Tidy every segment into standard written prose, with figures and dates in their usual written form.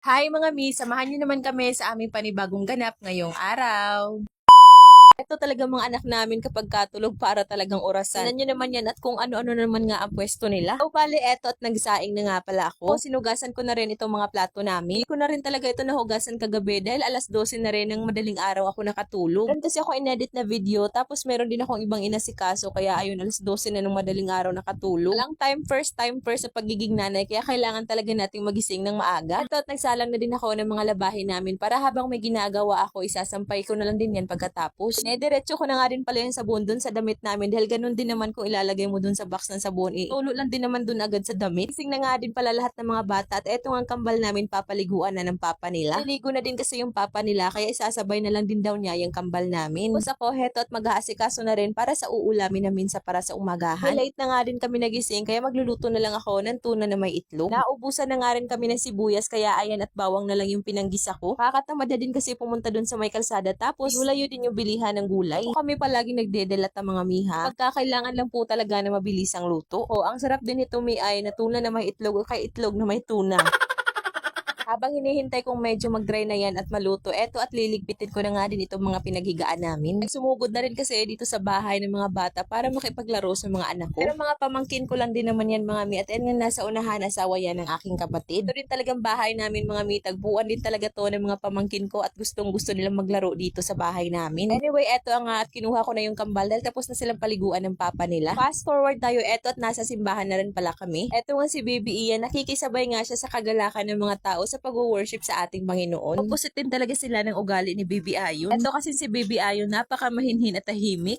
Hi mga mi, samahan niyo naman kami sa aming panibagong ganap ngayong araw. Ito talaga mga anak namin kapag katulog para talagang orasan. Tingnan nyo naman yan at kung ano-ano naman nga ang pwesto nila. O bali, eto at nagsaing na nga pala ako. Sinugasan ko na rin itong mga plato namin. Hindi ko na rin talaga ito nahugasan kagabi dahil alas 12 na rin ng madaling araw ako nakatulog. Meron kasi ako inedit na video tapos meron din akong ibang inasikaso kaya ayun alas 12 na ng madaling araw nakatulog. Walang time first sa pagiging nanay kaya kailangan talaga nating magising ng maaga. Ito at nagsalang na din ako ng mga labahin namin para habang may ginagawa ako isasampay ko na lang din yan pagkatapos. Diretso ko na nga din pala yung sabon dun sa damit namin dahil ganun din naman kung ilalagay mo dun sa box ng sabon. Tulo lang din naman dun agad sa damit. Gising na nga din pala lahat ng mga bata at eto ang kambal namin papaliguan na ng papa nila. Naligo na din kasi yung papa nila kaya isasabay na lang din daw niya yung kambal namin. Tapos ako heto at mag-aasikaso na rin para sa uulamin namin sa para sa umagahan. Late na nga din kami nagising kaya magluluto na lang ako ng tuna na may itlog. Naubusan na nga rin kami ng sibuyas kaya ayan at bawang na lang yung pinanggisa ko. Kakatamad na din kasi pumunta dun sa may kalsada tapos gulayo din yung bilihan ng gulay. So, kami palagi nagdedelata mga miha. Pagkakailangan lang po talaga na mabilis ang luto. O, ang sarap din nito mi ay na tuna na may itlog o kay itlog na may tuna. Habang hinihintay kong medyo mag-dry na yan at maluto, eto at liligpitin ko na nga din itong mga pinaghigaan namin. Sumugod na rin kasi dito sa bahay ng mga bata para makipaglaro sa mga anak ko. Pero mga pamangkin ko lang din naman yan mga mi at yan nga nasa unahan asawa yan ng aking kapatid. Ito rin talagang bahay namin mga mi, tagpuan din talaga to ng mga pamangkin ko at gustong gusto nilang maglaro dito sa bahay namin. Anyway, eto nga at kinuha ko na yung kambal dahil tapos na silang paliguan ng papa nila. Fast forward tayo, eto at nasa simbahan na rin pala kami. Eto nga si Baby Ian, nakikisabay nga siya sa kagalakan ng mga tao sa pag-worship sa ating Panginoon. Opposite din talaga sila ng ugali ni Baby Ayon. Ito kasi si Baby Ayon, napakamahinhin at tahimik.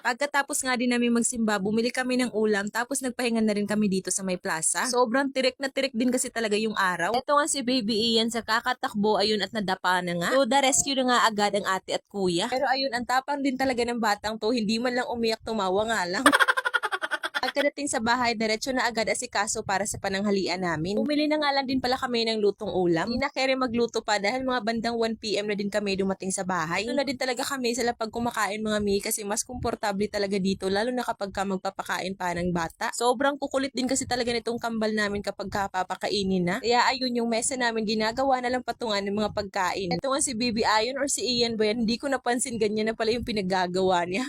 Pagkatapos nga din namin magsimba, bumili kami ng ulam tapos nagpahinga na rin kami dito sa may plaza. Sobrang tirik na tirik din kasi talaga yung araw. Ito nga si Baby Ian sa kakatakbo ayun at nadapa na nga. So the rescue na nga agad ang ate at kuya. Pero ayun, ang tapang din talaga ng batang to, hindi man lang umiyak, tumawa nga lang. Pagkadating sa bahay, diretso na agad asikaso para sa pananghalian namin. Bumili na nga lang din pala kami ng lutong ulam. Hindi na kere magluto pa dahil mga bandang 1 PM na din kami dumating sa bahay. Doon na din talaga kami sa lapag kumakain mga mi kasi mas komportable talaga dito lalo na kapag ka magpapakain pa ng bata. Sobrang kukulit din kasi talaga nitong kambal namin kapag papakainin na. Kaya ayun yung mesa namin ginagawa na lang patungan ng mga pagkain. Ito nga si Baby Ayon or si Ian ba yan? Hindi ko napansin ganyan na pala yung pinagagawa niya.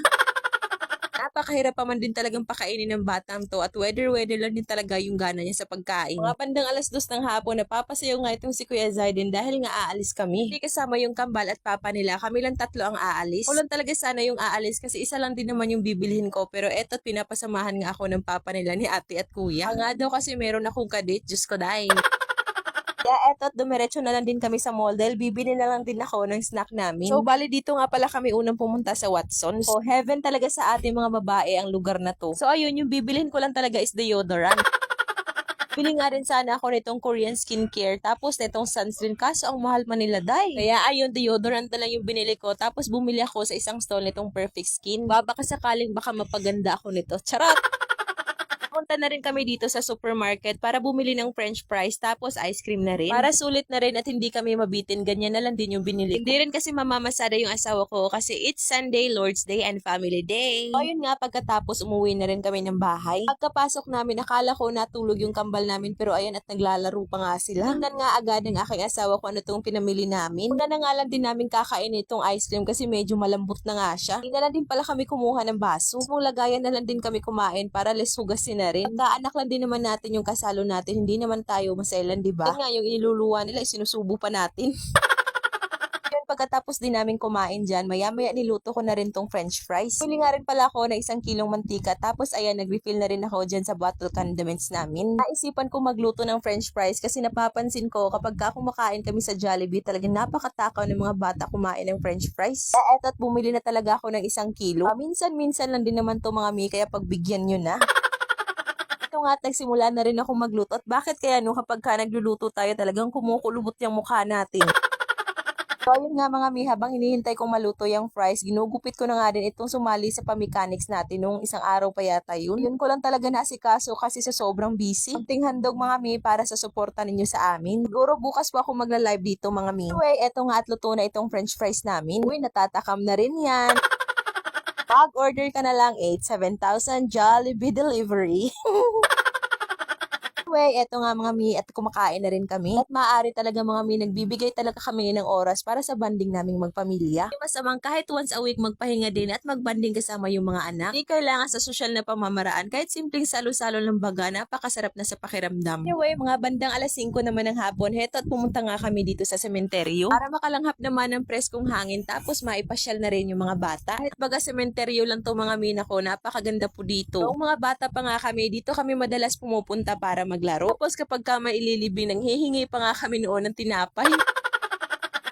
Napakahirap pa man din talagang pakainin ng batang to at weather lang din talaga yung gana niya sa pagkain. Mga bandang alas 2 ng hapon, napapasayaw nga itong si Kuya Zaiden dahil nga aalis kami. Hindi kasama yung kambal at papa nila, kami lang tatlo ang aalis. Kulang talaga sana yung aalis kasi isa lang din naman yung bibilhin ko pero eto pinapasamahan nga ako ng papa nila ni ate at kuya. Nga daw kasi meron akong kadate, Diyos ko dahil. Kaya eto at dumiretso na lang din kami sa mall dahil bibili na lang din ako ng snack namin. So bali dito nga pala kami unang pumunta sa Watson's. So heaven talaga sa ating mga babae ang lugar na to. So ayun, yung bibilhin ko lang talaga is deodorant. Bili nga rin sana ako nitong Korean skincare tapos nitong sunscreen kaso ang mahal man nila day. Kaya ayun, deodorant na lang yung binili ko tapos bumili ako sa isang stall nitong Perfect Skin. Baka sakaling baka mapaganda ako nito. Charot! Punta na rin kami dito sa supermarket para bumili ng french fries tapos ice cream na rin. Para sulit na rin at hindi kami mabitin, ganyan na lang din yung binili. Hindi rin kasi mamamasada yung asawa ko kasi it's Sunday, Lord's Day and Family Day. So ayun nga, pagkatapos umuwi na rin kami ng bahay. Pagkapasok namin, akala ko natulog yung kambal namin pero ayun at naglalaro pa nga sila. Tingnan nga agad ng aking asawa ko ano itong pinamili namin. Una na nga lang din namin kakain itong ice cream kasi medyo malambot na nga siya. Hindi na lang din pala kami kumuha ng baso. Mong lagayan na lang din kami kumain para less hugasin na rin. Pagka-anak lang din naman natin yung kasalo natin, hindi naman tayo maselan, di ba? Yan nga, yung iniluluwa nila, sinusubo pa natin. Yun, pagkatapos din namin kumain dyan, maya-maya niluto ko na rin tong french fries. Pili nga rin pala ako na 1 kilong mantika, tapos ayan, nag-refill na rin ako dyan sa bottle condiments namin. Naisipan ko magluto ng french fries kasi napapansin ko kapag kumakain kami sa Jollibee, talagang napakatakaw ng mga bata kumain ng french fries. Kaya eto at bumili na talaga ako ng 1 kilo. Minsan-minsan lang din naman to mga mi, kaya pagbigyan nyo na. Ito nga at nagsimula na rin ako magluto at bakit kaya no kapag nagluluto tayo talagang kumukulubot yung mukha natin. So ayun nga mga mi, habang hinihintay kong maluto yung fries, ginugupit ko na nga din itong sumali sa pamechanics natin nung isang araw pa yata yun. Yun ko lang talaga naasikaso kasi sa sobrang busy. Kunting handog mga mi para sa suporta ninyo sa amin. Siguro bukas po ako magla-live dito mga mi. Anyway, eto nga at luto na itong french fries namin. Uy, natatakam na rin yan. Mag-order ka na lang 7,000 Jollibee Delivery. Anyway, eto nga mga mi at kumakain na rin kami. At maaari talaga mga mi, nagbibigay talaga kami ng oras para sa banding naming magpamilya. Di masamang kahit once a week magpahinga din at magbanding kasama yung mga anak. Di kailangan sa sosyal na pamamaraan, kahit simpleng salo-salo ng baga, napakasarap na sa pakiramdam. Anyway, mga bandang alas 5 naman ng hapon, heto at pumunta nga kami dito sa sementeryo para makalanghap naman ng preskong hangin tapos maipasyal na rin yung mga bata. Kahit baga sementeryo lang to mga mina ko, napakaganda po dito. Noong mga bata pa nga kami, dito kami madalas pumupunta para maglaro. Tapos kapag ka maililibing, nanghihingi pa nga kami noon ng tinapay.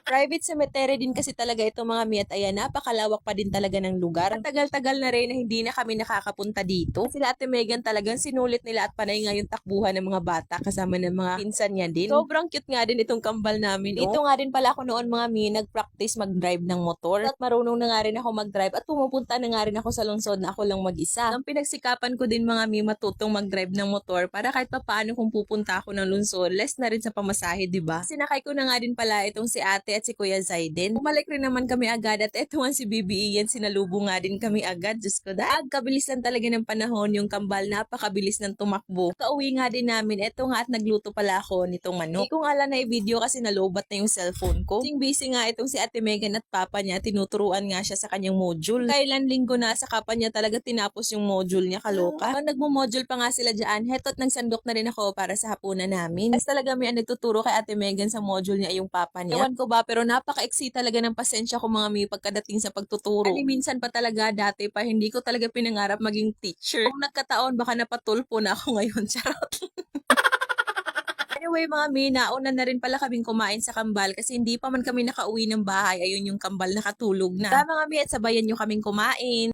Private cemetery din kasi talaga ito mga mi at ayan, napakalawak pa din talaga ng lugar. Tagal-tagal na rin na hindi na kami nakakapunta dito. Sila Ate Megan talagang sinulit nila at panay nga yung takbuhan ng mga bata kasama ng mga pinsan niya din. Sobrang cute nga din itong kambal namin. Ito nga din pala ako noon mga mi, nag-practice mag-drive ng motor. At marunong na nga rin ako mag-drive at pumupunta na nga rin ako sa lungsod na ako lang mag-isa. Ang pinagsikapan ko din mga mi, matutong mag-drive ng motor para kahit papaano kung pupunta ako ng lungsod, less na rin sa pamasahe, diba? Sinakay ko na nga din pala itong si ate at si Kuya Zaiden. Bumalik rin naman kami agad at eto nga si Bibi Ian, sinalubong nga din kami agad. Diyos ko, kabilis lang talaga ng panahon yung kambal, napakabilis ng tumakbo. Kauwi nga din namin, eto nga at nagluto pala ako nitong manok. Hindi ko nga lang na i-video kasi nalobat na yung cellphone ko. Busy nga itong si Ate Megan at papa niya, tinuturuan nga siya sa kanyang module. Kailan linggo na sa kapa niya talaga tinapos yung module niya, kaloka. Nagmo-module pa nga sila dyan, heto't nagsandok na rin ako para sa hapunan namin. Kasi talaga may nagtuturo kay Ate Megan sa module niya yung papa niya. Ewan ko ba, pero napaka-eksi talaga ng pasensya ko mga mi pagkadating sa pagtuturo. Minsan pa talaga dati pa hindi ko talaga pinangarap maging teacher. Kung nagkataon baka napatulpo na ako ngayon. Charot. Anyway mga mi, nauna na rin pala kaming kumain sa kambal kasi hindi pa man kami nakauwi ng bahay. Ayun yung kambal nakatulog na. Kaya mga mi at sabayan nyo kaming kumain.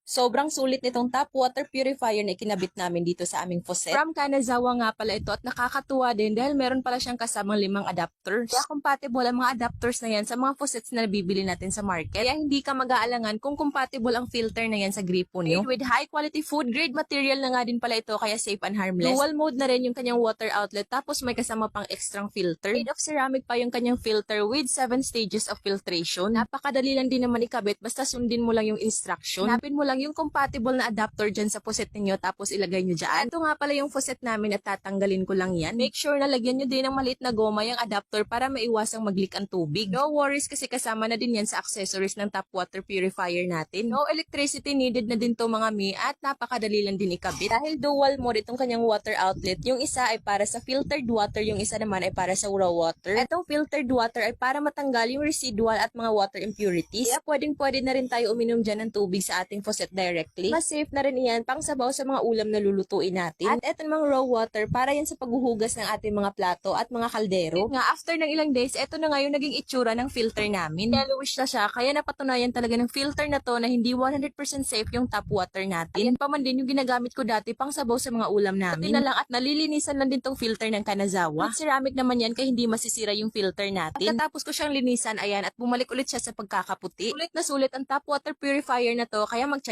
Sobrang sulit nitong tap water purifier na ikinabit namin dito sa aming faucet. From Kanazawa nga pala ito at nakakatuwa din dahil meron pala siyang kasamang 5 adapters. Kaya compatible ang mga adapters na yan sa mga faucets na nabibili natin sa market. Kaya hindi ka mag-aalangan kung compatible ang filter na yan sa gripo nyo. With high quality food grade material na nga din pala ito kaya safe and harmless. Dual mode na rin yung kanyang water outlet tapos may kasama pang extrang filter. Made of ceramic pa yung kanyang filter with 7 stages of filtration. Napakadali lang din naman ikabit basta sundin mo lang yung instruction. Hanapin mo lang yung compatible na adapter dyan sa faucet ninyo tapos ilagay nyo dyan. Ito nga pala yung faucet namin at tatanggalin ko lang yan. Make sure na lagyan nyo din ng maliit na goma yung adapter para maiwasang mag-leak ang tubig. No worries kasi kasama na din yan sa accessories ng tap water purifier natin. No electricity needed na din to mga mi at napakadali lang din ikabit. Dahil dual mode itong kanyang water outlet, yung isa ay para sa filtered water, yung isa naman ay para sa raw water. Itong filtered water ay para matanggal yung residual at mga water impurities. Kaya pwede na rin tayo uminom dyan ng tubig sa ating faucet directly. Mas safe na rin iyan pang sabaw sa mga ulam na lulutuin natin. At eto namang raw water para yan sa paghuhugas ng ating mga plato at mga kaldero. Nga after ng ilang days, eto na nga yung naging itsura ng filter namin. Yellowish na siya kaya napatunayan talaga ng filter na to na hindi 100% safe yung tap water natin. Yan pa man din yung ginagamit ko dati pang sabaw sa mga ulam namin. Buti na lang at nalilinisan lang din tong filter ng Kanazawa. At ceramic naman yan kaya hindi masisira yung filter natin. Pagkatapos ko siyang linisan, ayan, at bumalik ulit siya sa pagkakaputi. Sulit na sulit ang tap water purifier na to kaya mag